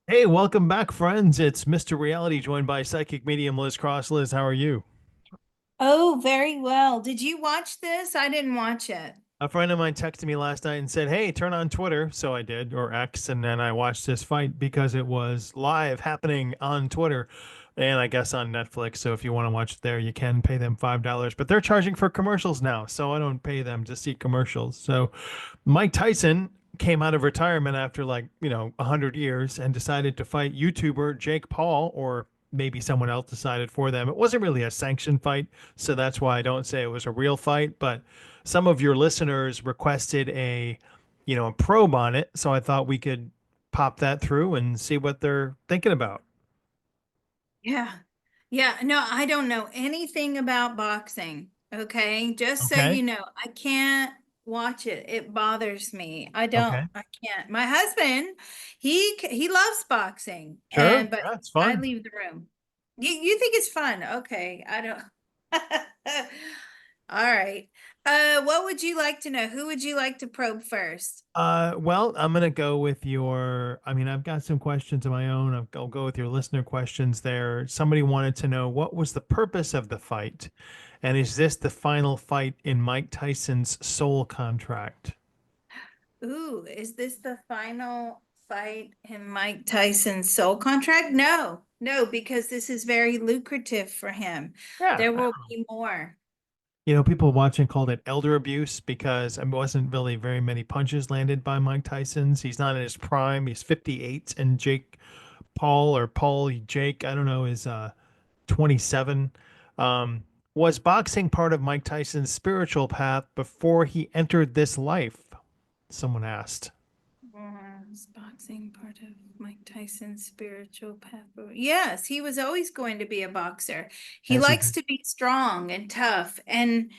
Hey, welcome back, friends. It's Mr. Reality, joined by psychic medium Liz Cross. Liz, how are you? Oh, very well. Did you watch this? I didn't watch it. A friend of mine texted me last night and said, "Hey, turn on Twitter." So I did, or X, and then I watched this fight because it was live happening on Twitter and I guess on Netflix. So if you want to watch it there, you can pay them $5, but they're charging for commercials now. So I don't pay them to see commercials. So Mike Tyson came out of retirement after 100 years and decided to fight YouTuber Jake Paul, or maybe someone else decided for them. It wasn't really a sanctioned fight, so that's why I don't say it was a real fight, but some of your listeners requested a probe on it, so I thought we could pop that through and see what they're thinking about. Yeah. Yeah. No, I don't know anything about boxing. Okay. Just so Okay. you know, I can't watch it. It bothers me. Okay. I can't. My husband, he loves boxing Sure. but Yeah, it's I fun. leave the room. You think it's fun? Okay. I don't. All right. What would you like to know? Who would you like to probe first? Well, I'm gonna go with I mean, I've got some questions of my own. I'll go with your listener questions there. Somebody wanted to know what was the purpose of the fight, and is this the final fight in Mike Tyson's soul contract? Ooh, is this the final fight in Mike Tyson's soul contract? No, no, because this is very lucrative for him. Yeah. There will be more. People watching called it elder abuse because it wasn't really very many punches landed by Mike Tyson's. He's not in his prime. He's 58, and Jake Paul or Paul Jake, I don't know, is 27. Um, was boxing part of Mike Tyson's spiritual path before he entered this life? Someone asked. Is boxing part of Mike Tyson's spiritual path? Yes, he was always going to be a boxer. He Has he likes been? to be strong and tough. And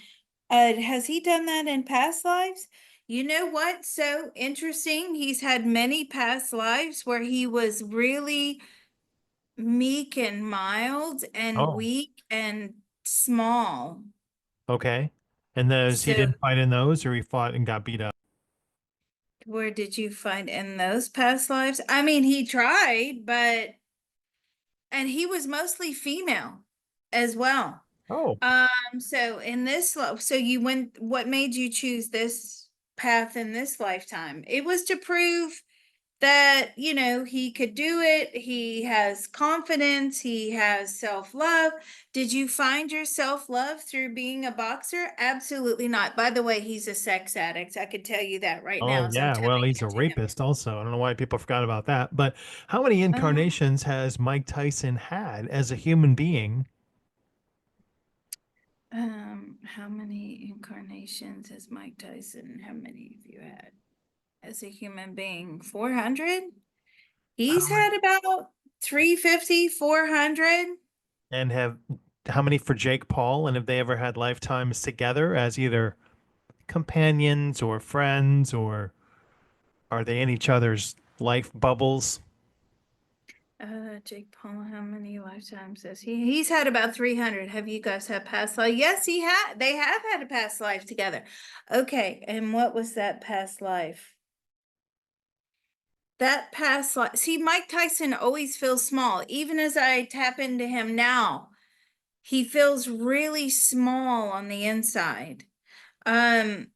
has he done that in past lives? You know what's so interesting? He's had many past lives where he was really meek and mild and Oh, weak and small. okay. And those he So, didn't fight in those, or he fought and got beat up. where did you find in those past lives? I mean, he tried, but and he was mostly female as well. Oh, So in this so you went, what made you choose this path in this lifetime? It was to prove that, he could do it. He has confidence. He has self-love. Did you find your self-love through being a boxer? Absolutely not. By the way, he's a sex addict. I could tell you that right now oh as I'm yeah. Well, telling he's a it to him. rapist also. I don't know why people forgot about that. But how many Oh, incarnations has Mike Tyson had as a human being? how many incarnations has Mike Tyson? How many have you had as a human being? 400? How He's many? had about 350, 400. And have how many for Jake Paul? And have they ever had lifetimes together as either companions or friends, or are they in each other's life bubbles? Jake Paul, how many lifetimes has he? He's had about 300. Have you guys had past life? Yes, he had. They have had a past life together. Okay, and what was that past life? That past life. See, Mike Tyson always feels small. Even as I tap into him now, he feels really small on the inside.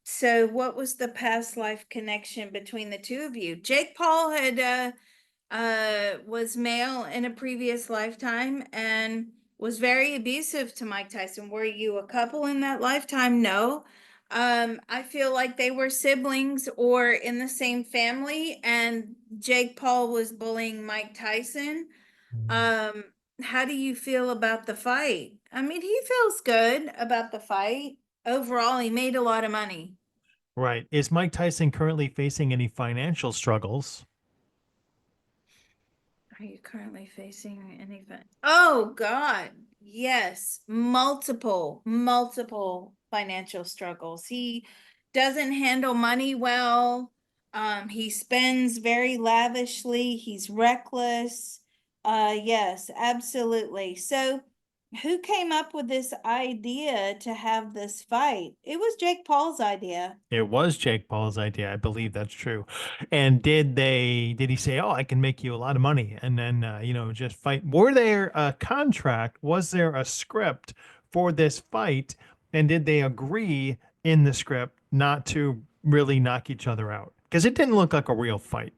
So what was the past life connection between the two of you? Jake Paul had was male in a previous lifetime and was very abusive to Mike Tyson. Were you a couple in that lifetime? No. I feel like they were siblings or in the same family, and Jake Paul was bullying Mike Tyson. Um, how do you feel about the fight? I mean, he feels good about the fight. Overall, he made a lot of money. Right. Is Mike Tyson currently facing any financial struggles? Are you currently facing anything? Oh God, yes, multiple financial struggles. He doesn't handle money well. He spends very lavishly. He's reckless. Yes, absolutely. So Who came up with this idea to have this fight? It was Jake Paul's idea. It was Jake Paul's idea. I believe that's true. And did he say, "Oh, I can make you a lot of money," and then just fight? Were there a contract? Was there a script for this fight? And did they agree in the script not to really knock each other out? Because it didn't look like a real fight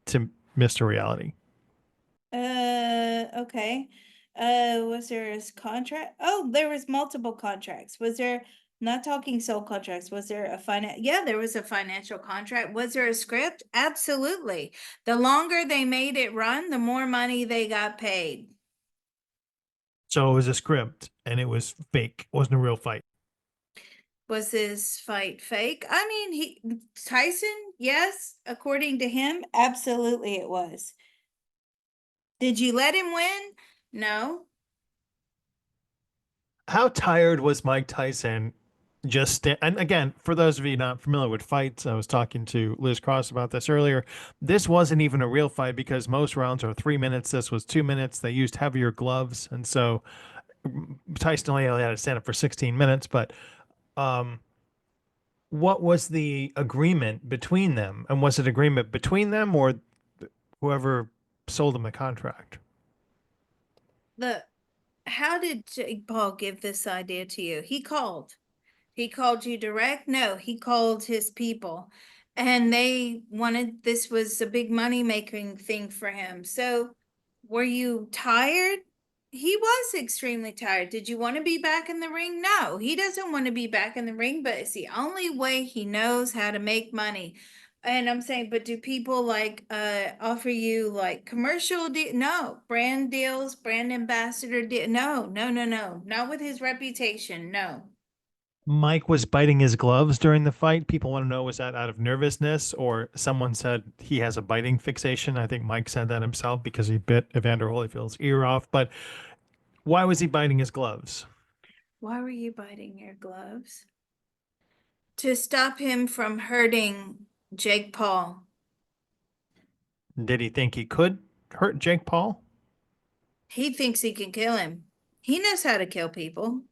to Mr. Reality. Okay. Was there a contract? Oh, there was multiple contracts. Was there, not talking sole contracts, was there a yeah, there was a financial contract. Was there a script? Absolutely. The longer they made it run, the more money they got paid. So it was a script, and it was fake. It wasn't a real fight. Was this fight fake? I mean, Tyson, yes, according to him, absolutely it was. Did you let him win? No. How tired was Mike Tyson and again, for those of you not familiar with fights, I was talking to Liz Cross about this earlier. This wasn't even a real fight because most rounds are 3 minutes. This was 2 minutes. They used heavier gloves. And so Tyson only had to stand up for 16 minutes. But um, what was the agreement between them? And was it agreement between them or whoever sold them the contract? The How did Jake Paul give this idea to you? He called. He called you direct? No, he called his people. And they wanted, this was a big money making thing for him. So were you tired? He was extremely tired. Did you want to be back in the ring? No, he doesn't want to be back in the ring, but it's the only way he knows how to make money. And I'm saying, but do people like offer you like commercial no, brand deals, brand ambassador deal? No, no, no, no. Not with his reputation. No. Mike was biting his gloves during the fight. People want to know, was that out of nervousness or someone said he has a biting fixation? I think Mike said that himself because he bit Evander Holyfield's ear off. But why was he biting his gloves? Why were you biting your gloves? To stop him from hurting Jake Paul. Did he think he could hurt Jake Paul? He thinks he can kill him. He knows how to kill people.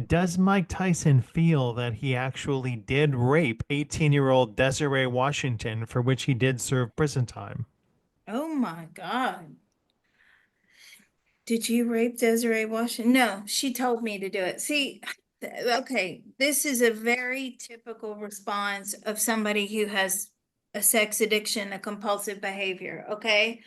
Does Mike Tyson feel that he actually did rape 18-year-old Desiree Washington, for which he did serve prison time? Oh my God. Did you rape Desiree Washington? No, she told me to do it. See, okay, this is a very typical response of somebody who has a sex addiction, a compulsive behavior. Okay.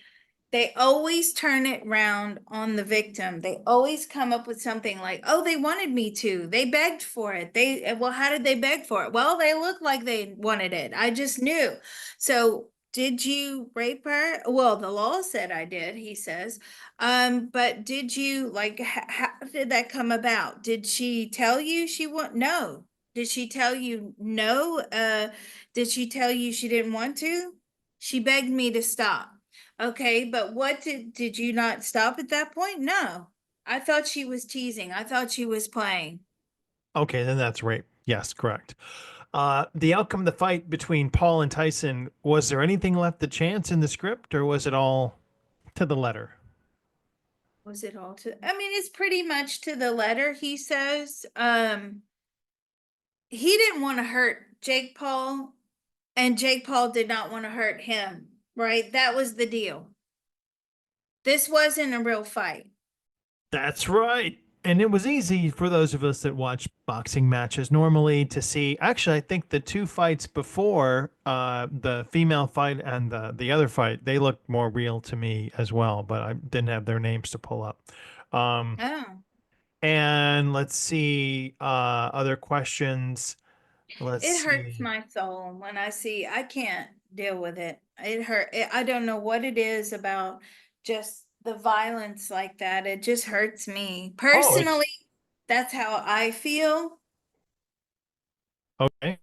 They always turn it round on the victim. They always come up with something like, oh, they wanted me to. They begged for it. Well, how did they beg for it? Well, they looked like they wanted it. I just knew. So, did you rape her? Well, the law said I did, he says. But did you like how did that come about? Did she tell you she want no? Did she tell you no? Did she tell you she didn't want to? She begged me to stop. Okay, but what did you not stop at that point? No. I thought she was teasing. I thought she was playing. Okay, then that's rape. Yes, correct. The outcome of the fight between Paul and Tyson, was there anything left to chance in the script or was it all to the letter? Was it all to I mean, it's pretty much to the letter, he says. He didn't want to hurt Jake Paul, and Jake Paul did not want to hurt him, right? That was the deal. This wasn't a real fight. That's right. And it was easy for those of us that watch boxing matches normally to see. Actually, I think the two fights before the female fight and the other fight, they looked more real to me as well, but I didn't have their names to pull up. Um, Oh. and let's see other questions. Let's It hurts see. my soul when I see I can't deal with it. I don't know what it is about just the violence like that. It just hurts me. Oh, it's Personally, that's how I feel. okay.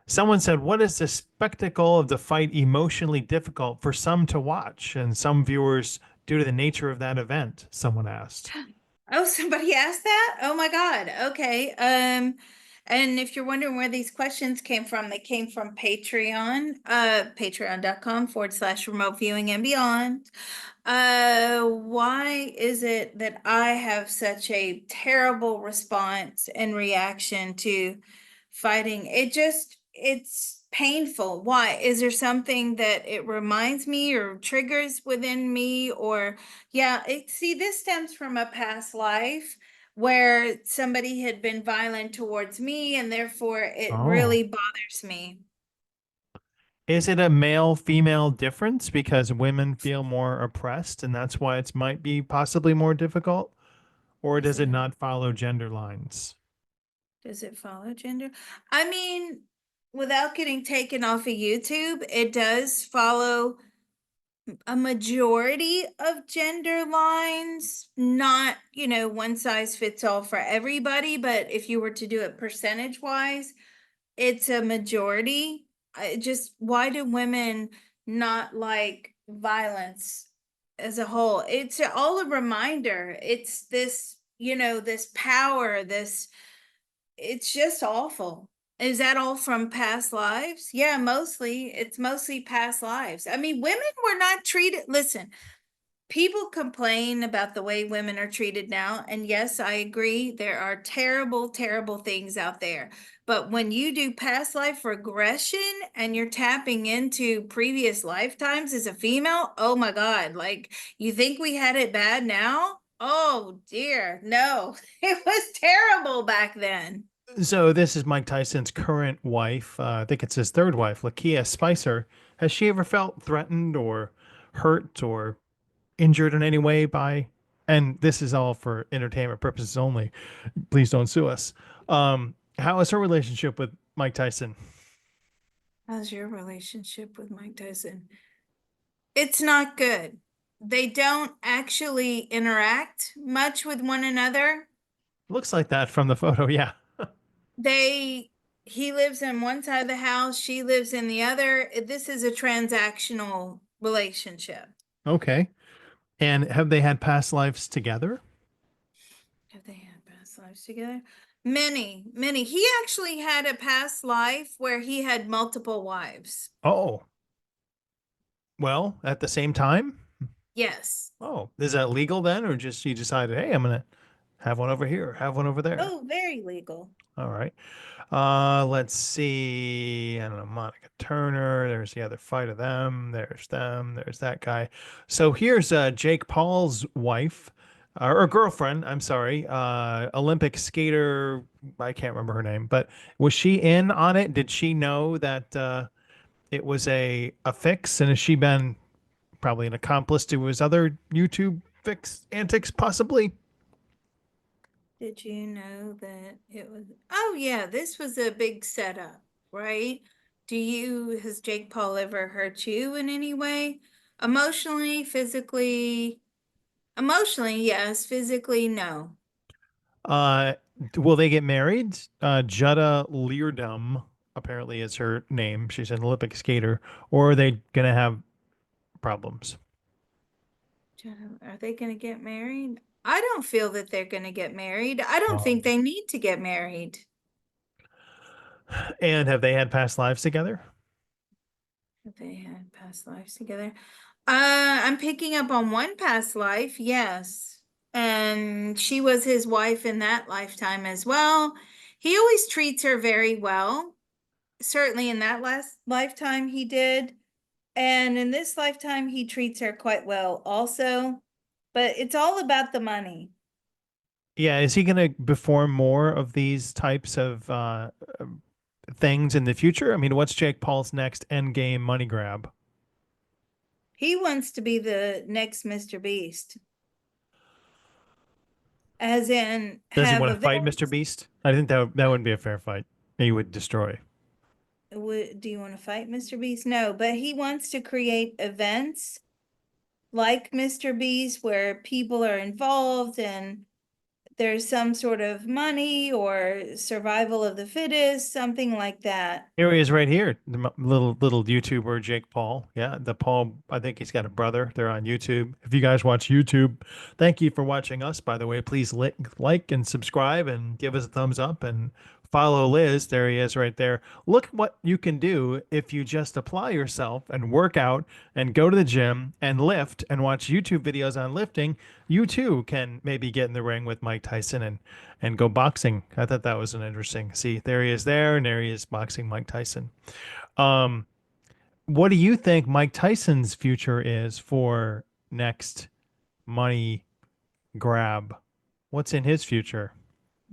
Someone said, "What is the spectacle of the fight emotionally difficult for some to watch and some viewers due to the nature of that event?" Someone asked. Oh, somebody asked that? Oh my God. Okay. And if you're wondering where these questions came from, they came from Patreon, patreon.com/ remote viewing and beyond. Why is it that I have such a terrible response and reaction to fighting? It's painful. Why? Is there something that it reminds me or triggers within me? Or, yeah, see, this stems from a past life where somebody had been violent towards me, and therefore it Oh. really bothers me. Is it a male female difference because women feel more oppressed and that's why it might be possibly more difficult? Or Is does it it a, not follow gender lines? does it follow gender? I mean, without getting taken off of YouTube, it does follow a majority of gender lines, not, one size fits all for everybody, but if you were to do it percentage wise, it's a majority. Just why do women not like violence as a whole? It's all a reminder. It's this, this power, it's just awful. Is that all from past lives? Yeah, mostly. It's mostly past lives. I mean, women were not treated. Listen, people complain about the way women are treated now. And yes, I agree. There are terrible, terrible things out there. But when you do past life regression and you're tapping into previous lifetimes as a female, oh my God, like you think we had it bad now? Oh dear, no, it was terrible back then. So this is Mike Tyson's current wife. I think it's his third wife, Lakia Spicer. Has she ever felt threatened or hurt or injured in any way by? And this is all for entertainment purposes only. Please don't sue us. How is her relationship with Mike Tyson? How's your relationship with Mike Tyson? It's not good. They don't actually interact much with one another. Looks like that from the photo. Yeah. They he lives in one side of the house, she lives in the other. This is a transactional relationship. Okay. And have they had past lives together? Have they had past lives together? Many, many. He actually had a past life where he had multiple wives. Oh, well, at the same time? Yes. Oh, is that legal then? Or just you decided, hey, I'm gonna have one over here, have one over there. Oh, very legal. All right. Let's see. I don't know, Monica Turner. There's the other fight of them. There's them. There's that guy. So here's Jake Paul's wife, or girlfriend. I'm sorry. Olympic skater. I can't remember her name, but was she in on it? Did she know that it was a fix? And has she been probably an accomplice to his other YouTube fix antics, possibly? Did you know that it was? Oh, yeah, this was a big setup, right? Has Jake Paul ever hurt you in any way? Emotionally, physically? Emotionally, yes. Physically, no. Uh, will they get married? Jutta Leerdam apparently is her name. She's an Olympic skater. Or are they gonna have problems? Are they going to get married? I don't feel that they're going to get married. I don't think Um, they need to get married. and have they had past lives together? Have they had past lives together? I'm picking up on one past life, yes. And she was his wife in that lifetime as well. He always treats her very well. Certainly in that last lifetime he did. And in this lifetime he treats her quite well also. But it's all about the money. Yeah, is he gonna perform more of these types of things in the future? I mean, what's Jake Paul's next end game money grab? He wants to be the next Mr. Beast, as in Does he have want to fight Mr. events. Beast? I think that wouldn't be a fair fight. He would destroy. Do you want to fight Mr. Beast? No, but he wants to create events like Mr. Beast where people are involved and there's some sort of money or survival of the fittest, something like that. Here he is right here, the little YouTuber Jake Paul. Yeah, the Paul. I think he's got a brother. They're on YouTube. If you guys watch YouTube, thank you for watching us. By the way, please like and subscribe and give us a thumbs up and Follow Liz. There he is right there. Look what you can do if you just apply yourself and work out and go to the gym and lift and watch YouTube videos on lifting. You too can maybe get in the ring with Mike Tyson and go boxing. I thought that was an interesting. See, there he is there, and there he is boxing Mike Tyson. Um, what do you think Mike Tyson's future is for next money grab? What's in his future?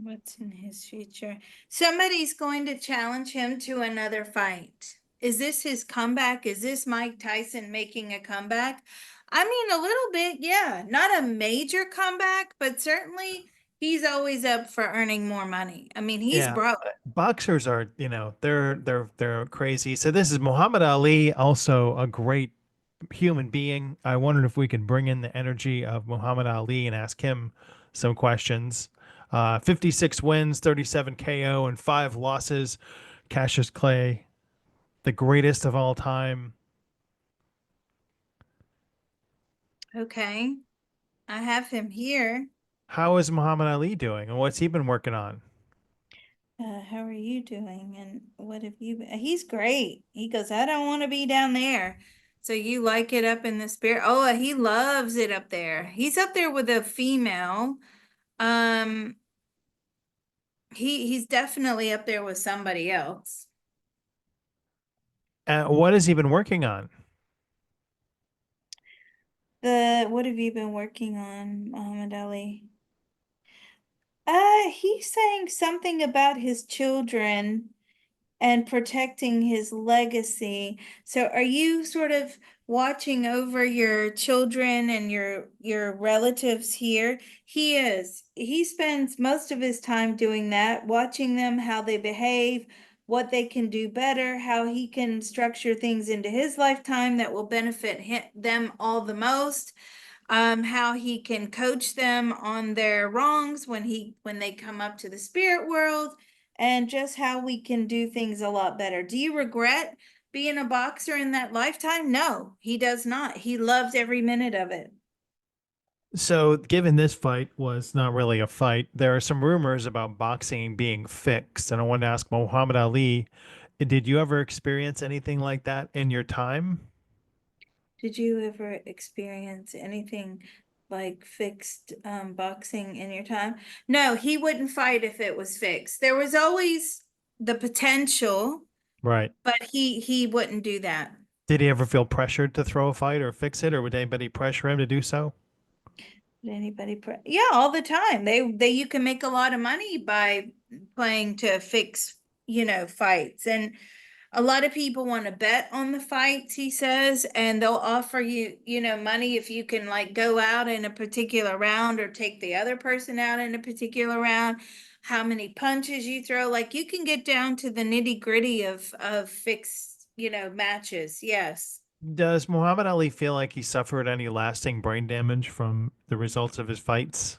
What's in his future? Somebody's going to challenge him to another fight. Is this his comeback? Is this Mike Tyson making a comeback? I mean, a little bit, yeah. Not a major comeback, but certainly he's always up for earning more money. I mean, he's Yeah, broke. boxers are, they're crazy. So this is Muhammad Ali, also a great human being. I wondered if we could bring in the energy of Muhammad Ali and ask him some questions. 56 wins, 37 KO, and 5 losses. Cassius Clay, the greatest of all time. Okay, I have him here. How is Muhammad Ali doing, and what's he been working on? How are you doing? And what have you been? He's great. He goes, I don't want to be down there. So you like it up in the spirit? Oh, he loves it up there. He's up there with a female. Um, he's definitely up there with somebody else. What has he been working on? The what have you been working on, Muhammad Ali? He's saying something about his children and protecting his legacy. So are you sort of watching over your children and your relatives here? He is. He spends most of his time doing that, watching them, how they behave, what they can do better, how he can structure things into his lifetime that will benefit them all the most, how he can coach them on their wrongs when they come up to the spirit world, and just how we can do things a lot better. Do you regret being a boxer in that lifetime? No, he does not. He loves every minute of it. So, given this fight was not really a fight, there are some rumors about boxing being fixed. And I wanted to ask Muhammad Ali, did you ever experience anything like that in your time? Did you ever experience anything like fixed boxing in your time? No, he wouldn't fight if it was fixed. There was always the potential, Right. but he wouldn't do that. Did he ever feel pressured to throw a fight or fix it, or would anybody pressure him to do so? Did anybody yeah, all the time. They you can make a lot of money by playing to fix, fights. And a lot of people want to bet on the fights, he says, and they'll offer you, money if you can like go out in a particular round or take the other person out in a particular round, how many punches you throw. Like you can get down to the nitty-gritty of fixed, matches. Yes. Does Muhammad Ali feel like he suffered any lasting brain damage from the results of his fights?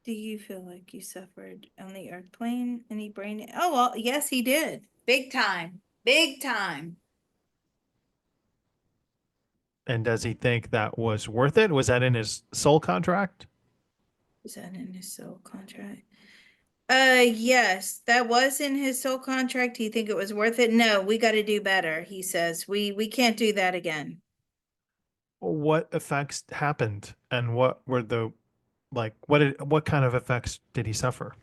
Do you feel like you suffered on the airplane? Any brain? Oh, well, yes, he did. Big time. Big time. And does he think that was worth it? Was that in his soul contract? Was that in his soul contract? Yes, that was in his soul contract. Do you think it was worth it? No, we got to do better, he says. We can't do that again. What effects happened, and what were the what kind of effects did he suffer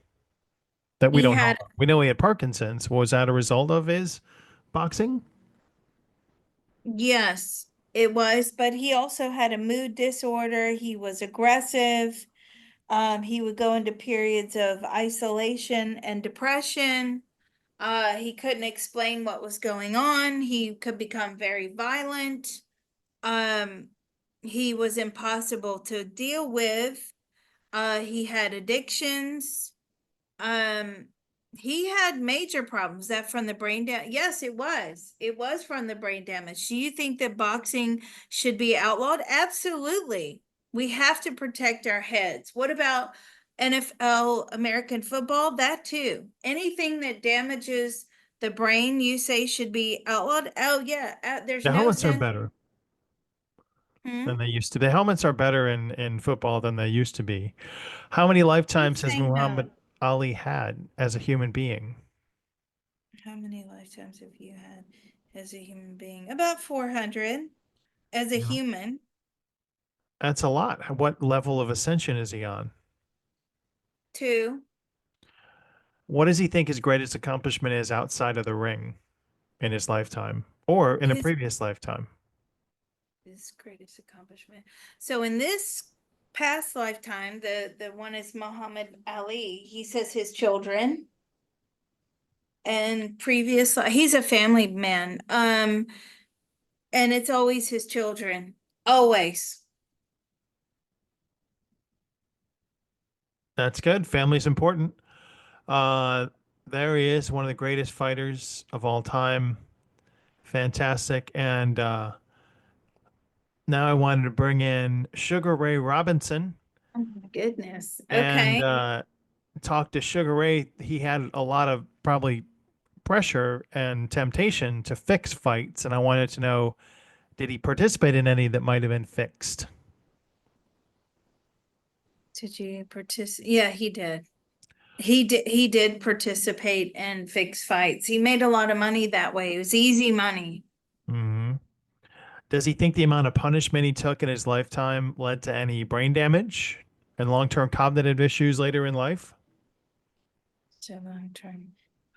that we He don't know had about? We know he had Parkinson's. Was that a result of his boxing? Yes, it was, but he also had a mood disorder. He was aggressive. He would go into periods of isolation and depression. He couldn't explain what was going on. He could become very violent. Um, he was impossible to deal with. He had addictions. Um, he had major problems. That from the brain damage? Yes, it was. It was from the brain damage. Do you think that boxing should be outlawed? Absolutely. We have to protect our heads. What about NFL, American football? That too. Anything that damages the brain, you say should be outlawed? Oh yeah. There's The no helmets are sense. better than Hmm? they used to. The helmets are better in football than they used to be. How many You lifetimes has say Muhammad no. Ali had as a human being? How many lifetimes have you had as a human being? About 400 as a Yeah. human. That's a lot. What level of ascension is he on? Two. What does he think his greatest accomplishment is outside of the ring in his lifetime or in a His previous lifetime? his greatest accomplishment. So in this past lifetime, the one is Muhammad Ali. He says his children, and previous he's a family man. And it's always his children. Always. That's good. Family's important. Uh, there he is, one of the greatest fighters of all time. Fantastic. And now I wanted to bring in Sugar Ray Robinson Oh my goodness. and Okay. talk to Sugar Ray. He had a lot of probably pressure and temptation to fix fights, and I wanted to know, did he participate in any that might have been fixed? Did you participate? Yeah, he did. He did participate in fixed fights. He made a lot of money that way. It was easy money. Hmm. Does he think the amount of punishment he took in his lifetime led to any brain damage and long-term cognitive issues later in life? So long-term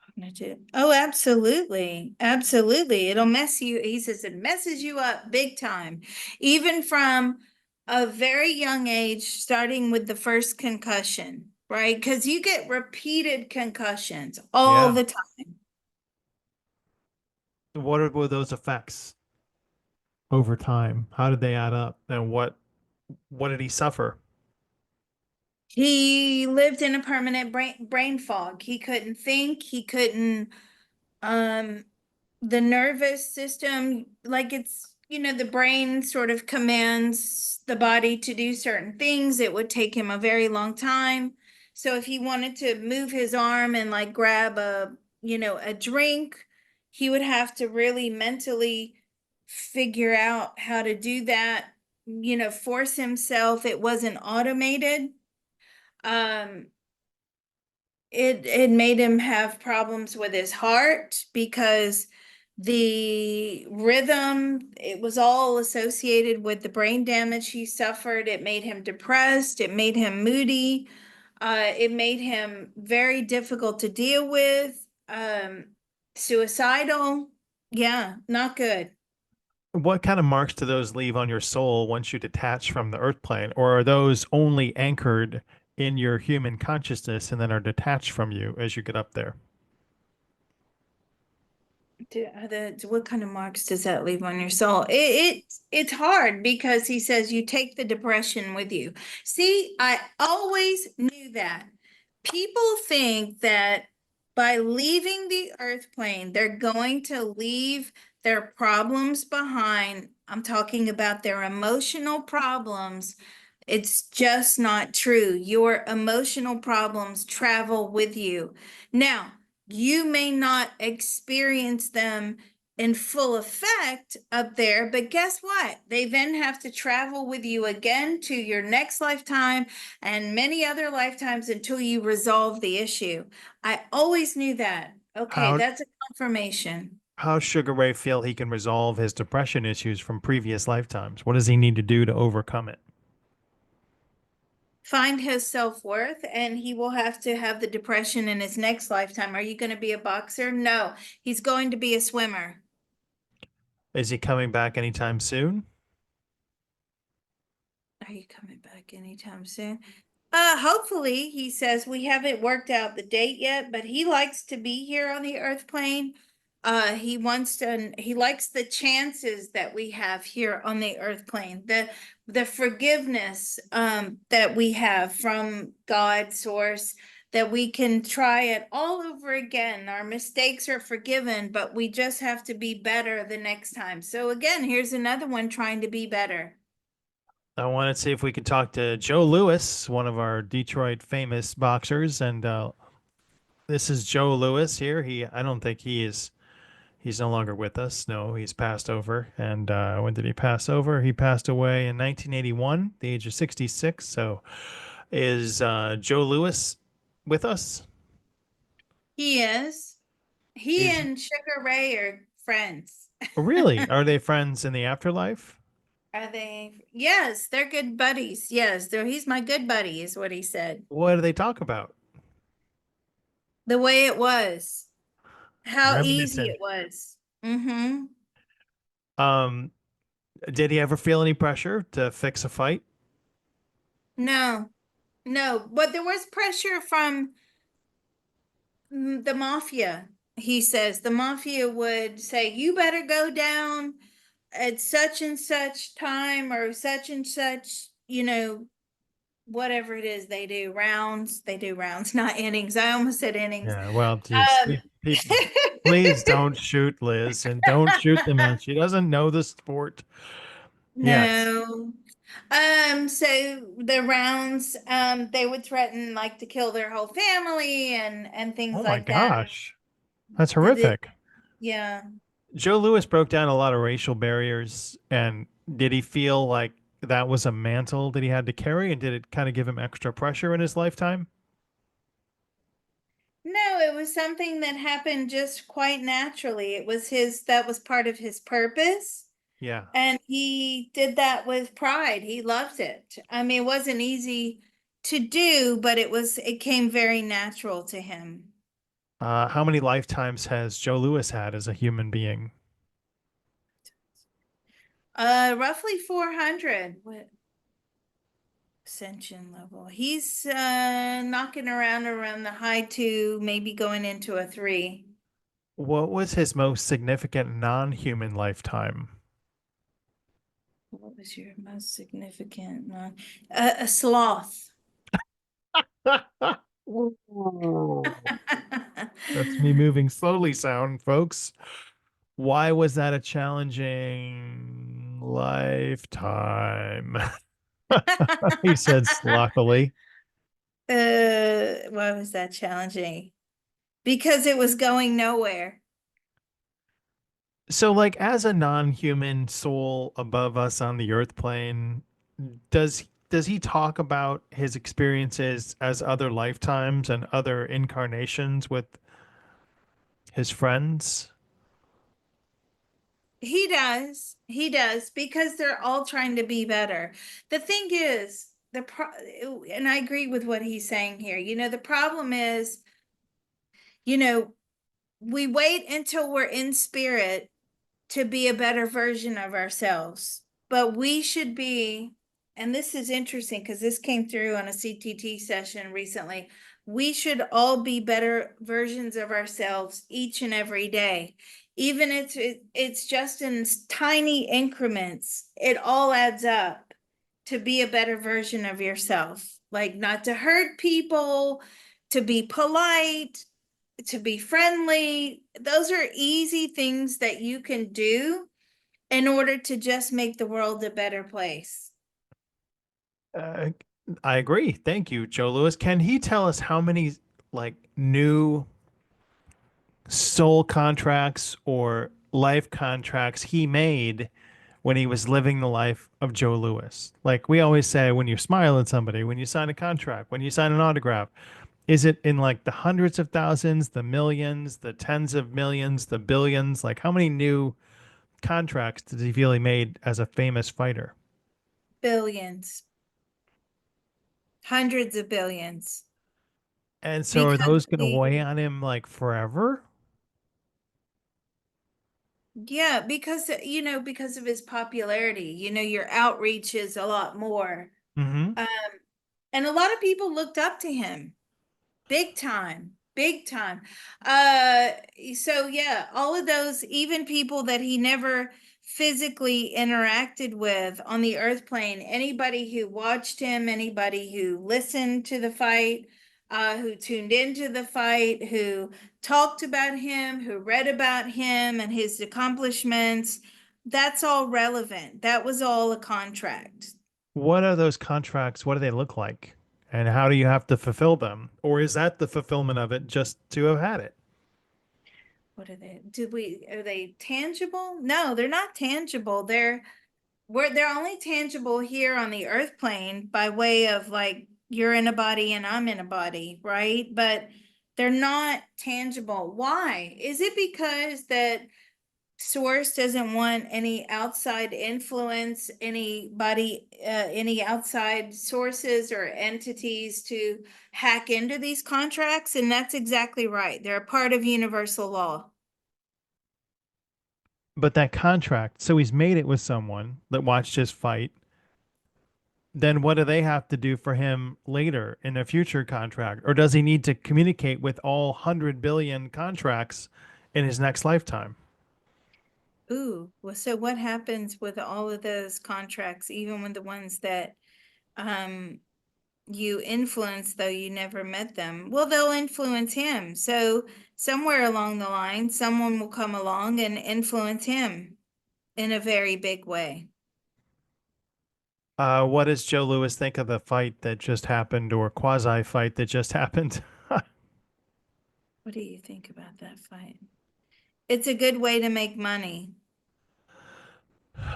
cognitive. Oh, absolutely. Absolutely. It'll mess you. He says it messes you up big time. Even from a very young age, starting with the first concussion, right? Because you get repeated concussions all Yeah. the time. Were those effects over time? How did they add up? And what did he suffer? He lived in a permanent brain fog. He couldn't think. He couldn't um the nervous system, like it's, the brain sort of commands the body to do certain things. It would take him a very long time. So if he wanted to move his arm and like grab a drink, he would have to really mentally figure out how to do that, force himself. It wasn't automated. Um, it made him have problems with his heart because the rhythm, it was all associated with the brain damage he suffered. It made him depressed, it made him moody, it made him very difficult to deal with, suicidal. Yeah, not good. What kind of marks do those leave on your soul once you detach from the earth plane? Or are those only anchored in your human consciousness and then are detached from you as you get up there? What kind of marks does that leave on your soul? It's hard because he says you take the depression with you. See, I always knew that. People think that by leaving the earth plane, they're going to leave their problems behind. I'm talking about their emotional problems. It's just not true. Your emotional problems travel with you. Now, you may not experience them in full effect up there, but guess what? They then have to travel with you again to your next lifetime and many other lifetimes until you resolve the issue. I always knew that. Okay, How that's a confirmation. how Sugar Ray feel he can resolve his depression issues from previous lifetimes? What does he need to do to overcome it? Find his self-worth, and he will have to have the depression in his next lifetime. Are you going to be a boxer? No, he's going to be a swimmer. Is he coming back anytime soon? Are you coming back anytime soon? Hopefully, he says we haven't worked out the date yet, but he likes to be here on the earth plane. He likes the chances that we have here on the earth plane, the forgiveness that we have from God source, that we can try it all over again. Our mistakes are forgiven, but we just have to be better the next time. So again, here's another one trying to be better. I want to see if we can talk to Joe Louis, one of our Detroit famous boxers, and this is Joe Louis here. I don't think he's no longer with us. No, he's passed over. And when did he pass over? He passed away in 1981, the age of 66. So is Joe Louis with us? He is. He Is and Sugar Ray are friends. really? Are they friends in the afterlife? Are they? Yes, they're good buddies. Yes, he's my good buddy, is what he said. What do they talk about? The way it was, how easy Reminiscing. it was. Mm-hmm. Um, did he ever feel any pressure to fix a fight? No, no, but there was pressure from the mafia. He says the mafia would say, "You better go down at such and such time or such and such, whatever it is they do, rounds. They do rounds, not innings. I almost said innings. Yeah, well, geez, Um, please don't shoot Liz and don't shoot the man. She doesn't know the sport. Yes. no. So the rounds, they would threaten like to kill their whole family and things Oh my like that. gosh, that's The, horrific. yeah. Joe Lewis broke down a lot of racial barriers, and did he feel like that was a mantle that he had to carry, and did it kind of give him extra pressure in his lifetime? No, it was something that happened just quite naturally. That was part of his purpose. Yeah. And he did that with pride. He loved it. I mean, it wasn't easy to do, but it came very natural to him. How many lifetimes has Joe Lewis had as a human being? Roughly 400. What ascension level? He's knocking around the high two, maybe going into a three. What was his most significant non-human lifetime? What was your most significant one? A sloth. Ooh. That's me moving slowly sound, folks. Why was that a challenging lifetime? He said slothily. Why was that challenging? Because it was going nowhere. So, like, as a non-human soul above us on the earth plane, does he talk about his experiences as other lifetimes and other incarnations with his friends? He does. He does because they're all trying to be better. The thing is, and I agree with what he's saying here. The problem is, you know, we wait until we're in spirit to be a better version of ourselves. But we should be, and this is interesting because this came through on a CTT session recently. We should all be better versions of ourselves each and every day. Even if it's just in tiny increments, it all adds up to be a better version of yourself. Like not to hurt people, to be polite, to be friendly. Those are easy things that you can do in order to just make the world a better place. Uh, I agree. Thank you, Joe Lewis. Can he tell us how many like new soul contracts or life contracts he made when he was living the life of Joe Lewis? Like we always say, when you smile at somebody, when you sign a contract, when you sign an autograph, is it in like the hundreds of thousands, the millions, the tens of millions, the billions? Like how many new contracts does he feel he made as a famous fighter? Billions, hundreds of billions. And so are Because those going to he, weigh on him like forever? yeah, because of his popularity, your outreach is a lot more. Hmm. Um, and a lot of people looked up to him. Big time, big time. Uh, so yeah, all of those, even people that he never physically interacted with on the earth plane, anybody who watched him, anybody who listened to the fight, who tuned into the fight, who talked about him, who read about him and his accomplishments, that's all relevant. That was all a contract. What are those contracts? What do they look like? And how do you have to fulfill them? Or is that the fulfillment of it just to have had it? What are they? Are they tangible? No, they're not tangible. They're only tangible here on the earth plane by way of like You're in a body and I'm in a body, right? But they're not tangible. Why? Is it because that source doesn't want any outside influence, any outside sources or entities to hack into these contracts? And that's exactly right. They're a part of universal law. But that contract, so he's made it with someone that watched his fight. Then what do they have to do for him later in a future contract? Or does he need to communicate with all 100 billion contracts in his next lifetime? Ooh, well, so what happens with all of those contracts, even with the ones that um you influence, though you never met them? Well, they'll influence him. So somewhere along the line, someone will come along and influence him in a very big way. What does Joe Lewis think of the fight that just happened or quasi fight that just happened? What do you think about that fight? It's a good way to make money.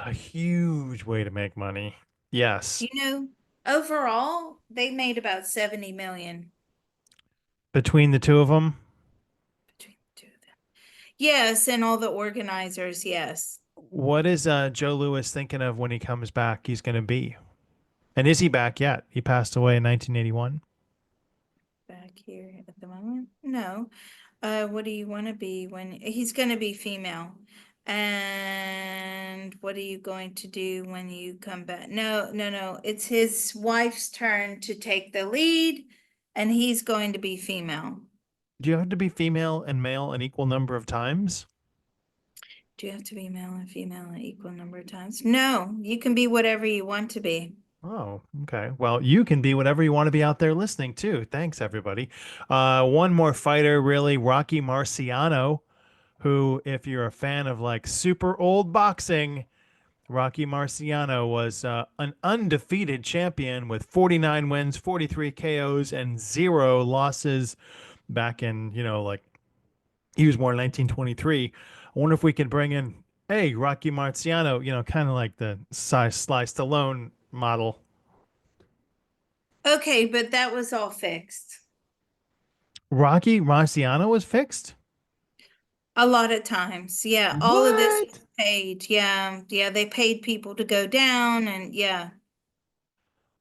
A huge way to make money. Yes. You know, overall, they made about 70 million Between the two of them, between the two of them. Yes, and all the organizers, yes. what is Joe Lewis thinking of when he comes back? He's going to be. And is he back yet? He passed away in 1981. Back here at the moment? No. What do you want to be when he's going to be female? And what are you going to do when you come back? No, no, no. It's his wife's turn to take the lead, and he's going to be female. Do you have to be female and male an equal number of times? Do you have to be male and female an equal number of times? No, you can be whatever you want to be. Oh, okay. Well, you can be whatever you want to be out there listening too. Thanks, everybody. One more fighter, really, Rocky Marciano, who, if you're a fan of like super old boxing, Rocky Marciano was an undefeated champion with 49 wins, 43 KOs, and zero losses back in, like he was born in 1923. I wonder if we can bring in, hey, Rocky Marciano, kind of like the Sly Stallone model. Okay, but that was all fixed. Rocky Marciano was fixed? A lot of times. Yeah, all of this was What? paid. Yeah, yeah, they paid people to go down and yeah.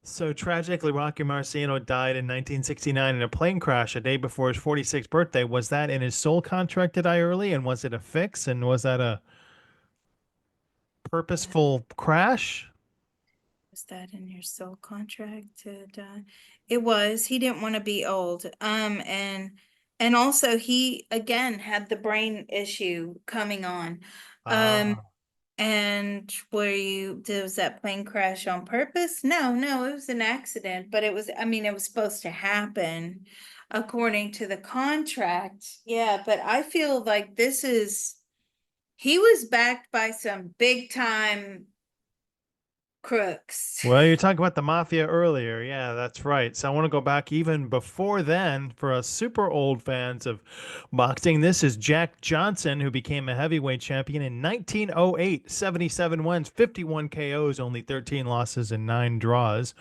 So tragically, Rocky Marciano died in 1969 in a plane crash a day before his 46th birthday. Was that in his soul contract to die early? And was it a fix? And was that a purposeful crash? Was that in your soul contract to die? It was. He didn't want to be old. And also he again had the brain issue coming on. Um, Ah. and was that plane crash on purpose? No, no, it was an accident, but I mean, it was supposed to happen according to the contract. Yeah, but I feel like he was backed by some big time crooks. Well, you talked about the mafia earlier. Yeah, that's right. So I want to go back even before then for us super old fans of boxing. This is Jack Johnson, who became a heavyweight champion in 1908, 77 wins, 51 KOs, only 13 losses, and 9 draws.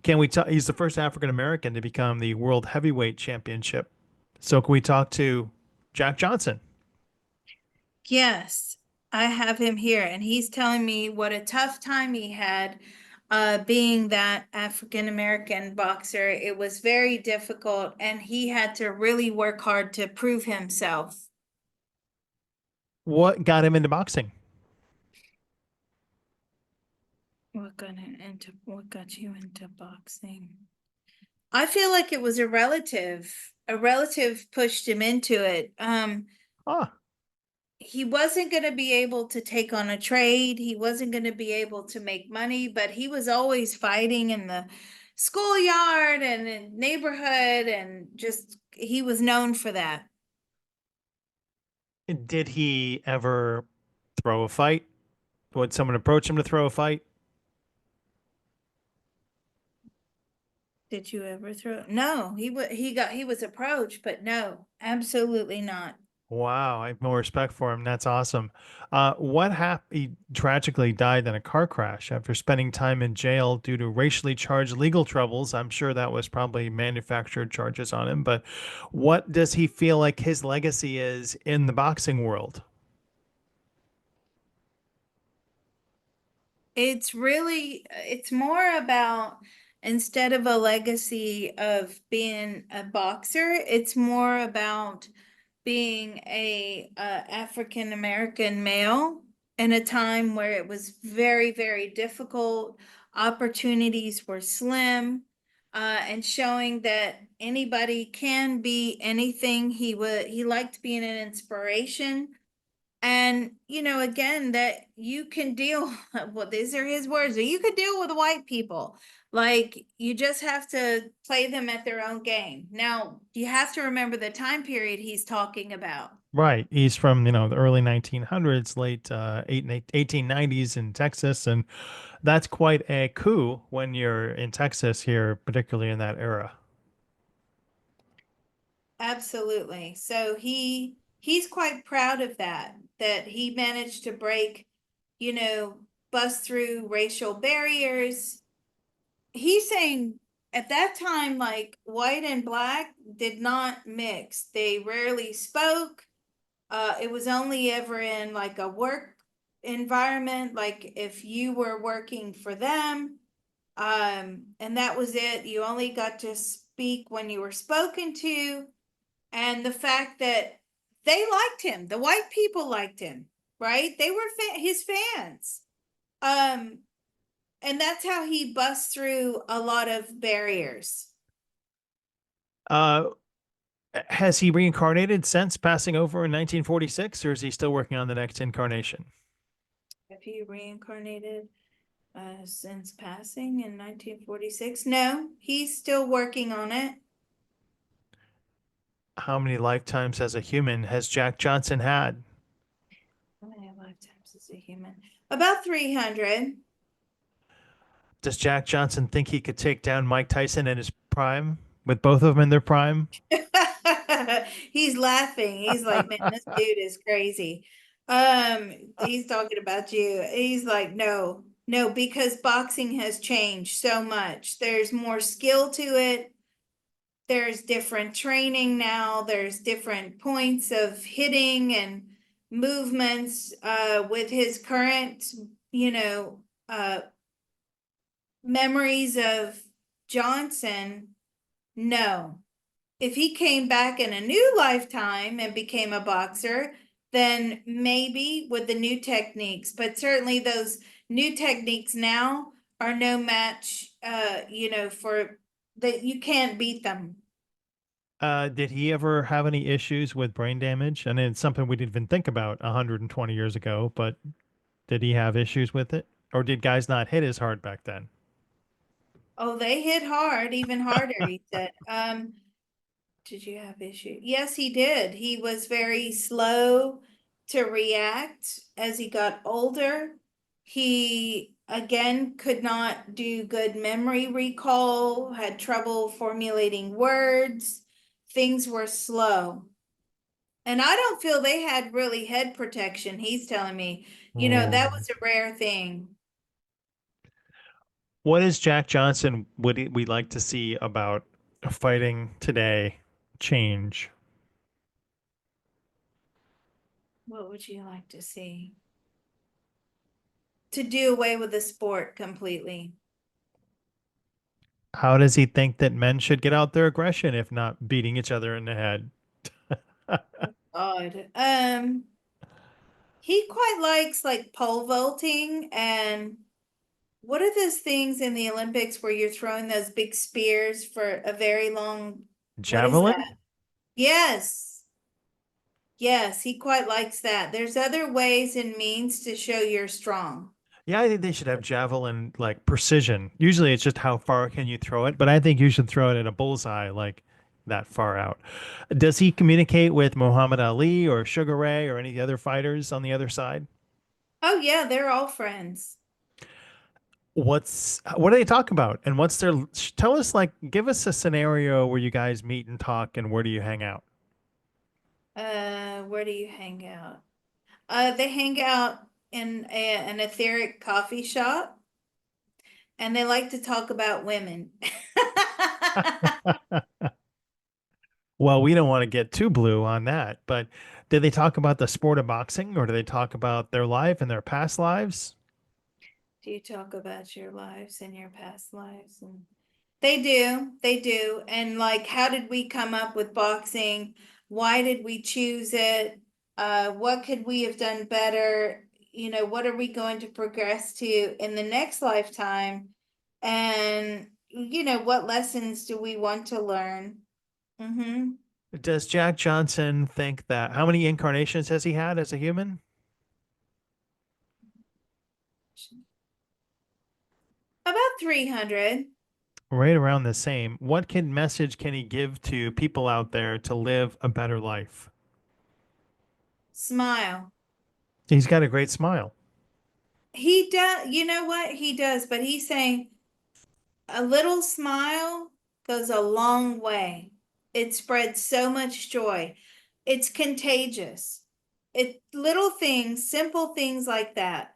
Can we talk? He's the first African American to become the World Heavyweight Championship. So can we talk to Jack Johnson? Yes, I have him here, and he's telling me what a tough time he had being that African American boxer. It was very difficult, and he had to really work hard to prove himself. What got him into boxing? What got you into boxing? I feel like it was a relative. A relative pushed him into it. Ah, He wasn't going to be able to take on a trade. He wasn't going to be able to make money, but he was always fighting in the schoolyard and in neighborhood, and just he was known for that. did he ever throw a fight? Would someone approach him to throw a fight? Did you ever throw? No, he was approached, but no, absolutely not. Wow, I have more respect for him. That's awesome. What happened? He tragically died in a car crash after spending time in jail due to racially charged legal troubles. I'm sure that was probably manufactured charges on him, but what does he feel like his legacy is in the boxing world? It's more about, instead of a legacy of being a boxer, it's more about being a African American male in a time where it was very, very difficult. Opportunities were slim, and showing that anybody can be anything. He liked being an inspiration. And, again, that you can deal, well, these are his words, that you could deal with white people. Like, you just have to play them at their own game. Now, you have to remember the time period he's talking about. Right. He's from, the early 1900s, late 1890s in Texas. And that's quite a coup when you're in Texas here, particularly in that era. Absolutely. So he's quite proud of that he managed to break, you know, bust through racial barriers. He's saying at that time, like, white and black did not mix. They rarely spoke. It was only ever in like a work environment, like if you were working for them. And that was it. You only got to speak when you were spoken to. And the fact that they liked him, the white people liked him, right? They were his fans. Um, and that's how he busts through a lot of barriers. Uh, has he reincarnated since passing over in 1946, or is he still working on the next incarnation? Have you reincarnated since passing in 1946? No, he's still working on it. How many lifetimes as a human has Jack Johnson had? How many lifetimes is a human? About 300. Does Jack Johnson think he could take down Mike Tyson in his prime, with both of them in their prime? He's laughing. He's like, man, this dude is crazy. He's talking about you. He's like, no, no, because boxing has changed so much. There's more skill to it. There's different training now. There's different points of hitting and movements. With his current, you know, memories of Johnson, no. If he came back in a new lifetime and became a boxer, then maybe with the new techniques, but certainly those new techniques now are no match, for that, you can't beat them. Did he ever have any issues with brain damage? And it's something we didn't even think about 120 years ago, but did he have issues with it? Or did guys not hit as hard back then? Oh, they hit hard, even harder, he said. Did you have issue? Yes, he did. He was very slow to react as he got older. He again could not do good memory recall, had trouble formulating words. Things were slow. And I don't feel they had really head protection. He's telling me, that Oh. was a rare thing. What is Jack Johnson would we like to see about fighting today change? What would you like to see? To do away with the sport completely. How does he think that men should get out their aggression if not beating each other in the head? Odd. He quite likes like pole vaulting, and what are those things in the Olympics where you're throwing those big spears for a very long, what is Javelin? that? Yes. Yes, he quite likes that. There's other ways and means to show you're strong. Yeah, I think they should have javelin like precision. Usually it's just how far can you throw it, but I think you should throw it at a bullseye like that far out. Does he communicate with Muhammad Ali or Sugar Ray or any of the other fighters on the other side? Oh yeah, they're all friends. What do they talk about? And what's their tell us like give us a scenario where you guys meet and talk and where do you hang out? Where do you hang out? They hang out in an etheric coffee shop, and they like to talk about women. Well, we don't want to get too blue on that, but did they talk about the sport of boxing or do they talk about their life and their past lives? Do you talk about your lives and your past lives? And they do, they do. And like, how did we come up with boxing? Why did we choose it? What could we have done better? You know, what are we going to progress to in the next lifetime? And, you know, what lessons do we want to learn? Mm-hmm. Does Jack Johnson think that how many incarnations has he had as a human? About 300. Right around the same. What can message can he give to people out there to live a better life? Smile. He's got a great smile. He does, you know what? He does, but he's saying, a little smile goes a long way. It spreads so much joy. It's contagious. It little things, simple things like that.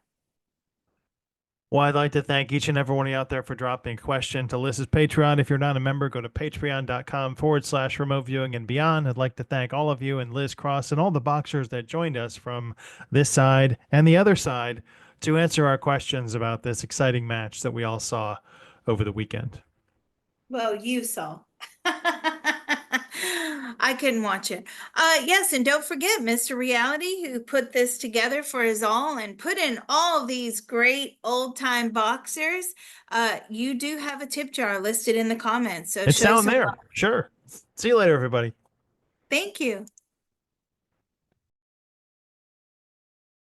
Well, I'd like to thank each and every one of you out there for dropping a question to Liz's Patreon. If you're not a member, go to patreon.com/remote viewing and beyond. I'd like to thank all of you and Liz Cross and all the boxers that joined us from this side and the other side to answer our questions about this exciting match that we all saw over the weekend. Well, you saw. I couldn't watch it. Yes, and don't forget Mr. Reality, who put this together for us all and put in all these great old time boxers. You do have a tip jar listed in the comments, so It's show down some there. love. Sure. See you later, everybody. Thank you.